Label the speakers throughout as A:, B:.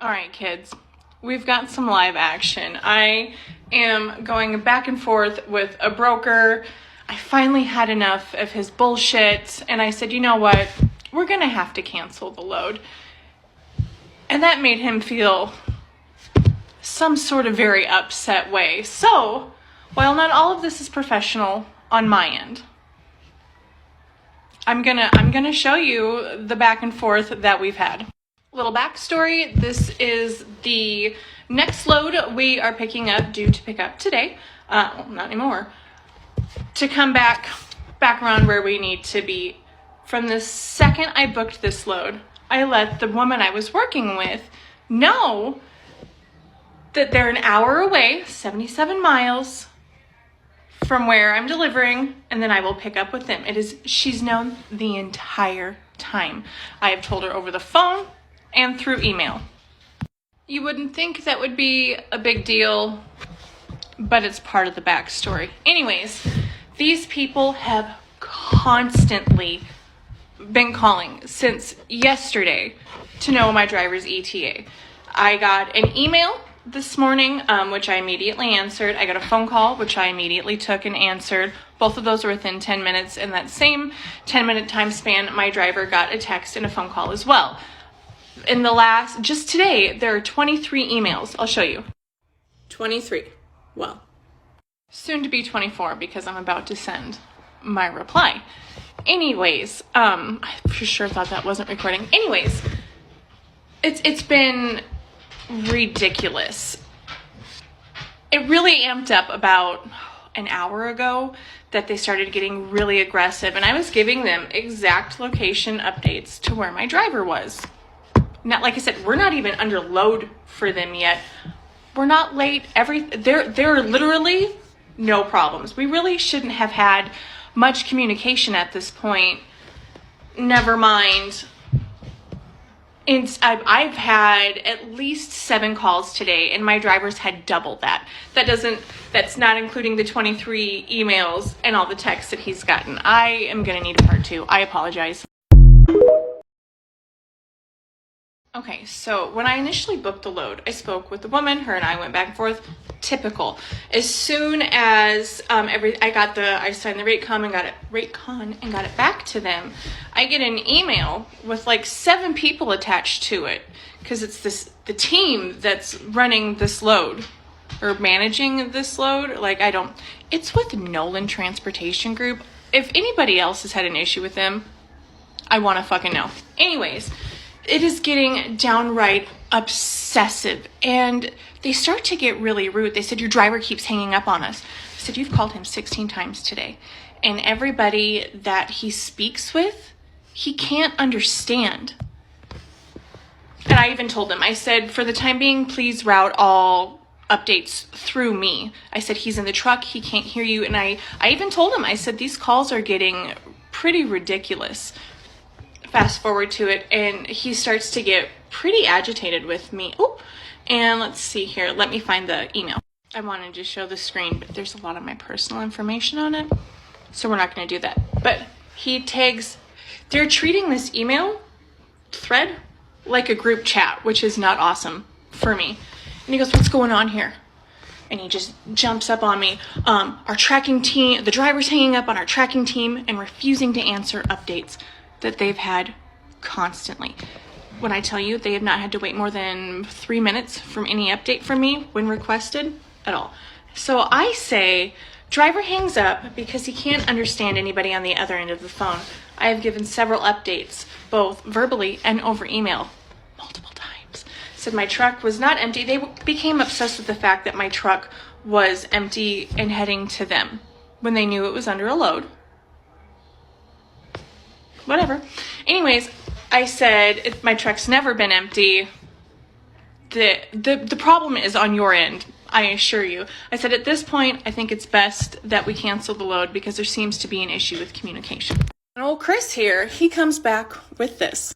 A: All right, kids, we've got some live action. I am going back and forth with a broker. I finally had enough of his bullshit, and I said, you know what? We're going to have to cancel the load. And that made him feel some sort of very upset way. So, while not all of this is professional on my end, I'm gonna show you the back and forth that we've had. Little backstory, this is the next load we are picking up, due to pick up today, not anymore, to come back around where we need to be. From the second I booked this load, I let the woman I was working with know that they're an hour away, 77 miles from where I'm delivering, and then I will pick up with them. She's known the entire time. I have told her over the phone and through email. You wouldn't think that would be a big deal, but it's part of the backstory. Anyways, these people have constantly been calling since yesterday to know my driver's ETA. I got an email this morning, which I immediately answered. I got a phone call, which I immediately took and answered. Both of those were within 10 minutes. In that same 10-minute time span, my driver got a text and a phone call as well. Just today, there are 23 emails. I'll show you. 23. Well, soon to be 24, because I'm about to send my reply. Anyways, I for sure thought that wasn't recording. Anyways, it's been ridiculous. It really amped up about an hour ago that they started getting really aggressive, and I was giving them exact location updates to where my driver was. Not, like I said, we're not even under load for them yet. We're not late. There are literally no problems. We really shouldn't have had much communication at this point. Never mind. I've had at least 7 calls today, and my driver's had double that. That's not including the 23 emails and all the texts that he's gotten. I am gonna need a part 2. I apologize. Okay, so when I initially booked the load, I spoke with the woman. Her and I went back and forth. Typical. As soon as I signed the rate con and got it back to them, I get an email with like 7 people attached to it, because it's the team that's running this load or managing this load. It's with Nolan Transportation Group. If anybody else has had an issue with them, I want to fucking know. Anyways, it is getting downright obsessive, and they start to get really rude. They said, your driver keeps hanging up on us. I said, you've called him 16 times today, and everybody that he speaks with, he can't understand. And I even told him, I said, for the time being, please route all updates through me. I said, he's in the truck, he can't hear you. And I even told him, I said, these calls are getting pretty ridiculous. Fast forward to it, and he starts to get pretty agitated with me. Oh, and let's see here. Let me find the email. I wanted to show the screen, but there's a lot of my personal information on it, so we're not going to do that. But they're treating this email thread like a group chat, which is not awesome for me. And he goes, what's going on here? And he just jumps up on me. Our tracking team, the driver's hanging up on our tracking team and refusing to answer updates that they've had constantly. When I tell you, they have not had to wait more than 3 minutes from any update from me when requested at all. So I say, driver hangs up because he can't understand anybody on the other end of the phone. I have given several updates, both verbally and over email, multiple times. Said my truck was not empty. They became obsessed with the fact that my truck was empty and heading to them when they knew it was under a load. Whatever. Anyways, I said, my truck's never been empty. The problem is on your end, I assure you. I said, at this point, I think it's best that we cancel the load because there seems to be an issue with communication. And old Chris here, he comes back with this.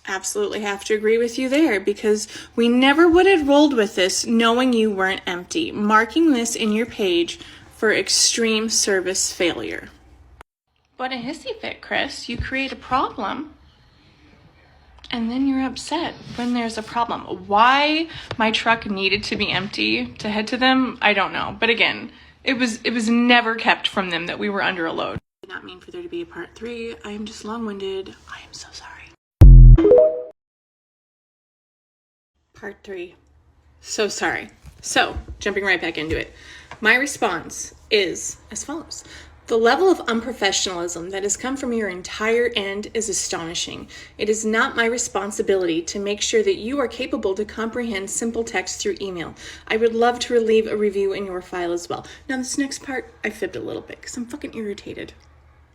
A: Absolutely have to agree with you there, because we never would have rolled with this knowing you weren't empty. Marking this in your page for extreme service failure. What a hissy fit, Chris. You create a problem, and then you're upset when there's a problem. Why my truck needed to be empty to head to them, I don't know. But again, it was never kept from them that we were under a load. I did not mean for there to be a part 3. I am just long-winded. I am so sorry. Part 3. So sorry. So, jumping right back into it. My response is as follows. The level of unprofessionalism that has come from your entire end is astonishing. It is not my responsibility to make sure that you are capable to comprehend simple text through email. I would love to leave a review in your file as well. Now this next part, I fibbed a little bit because I'm fucking irritated.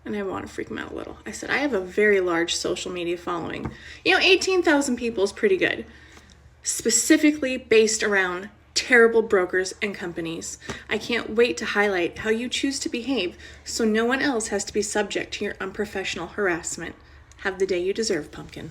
A: And I want to freak him out a little. I said, I have a very large social media following. 18,000 people is pretty good. Specifically based around terrible brokers and companies. I can't wait to highlight how you choose to behave so no one else has to be subject to your unprofessional harassment. Have the day you deserve, pumpkin.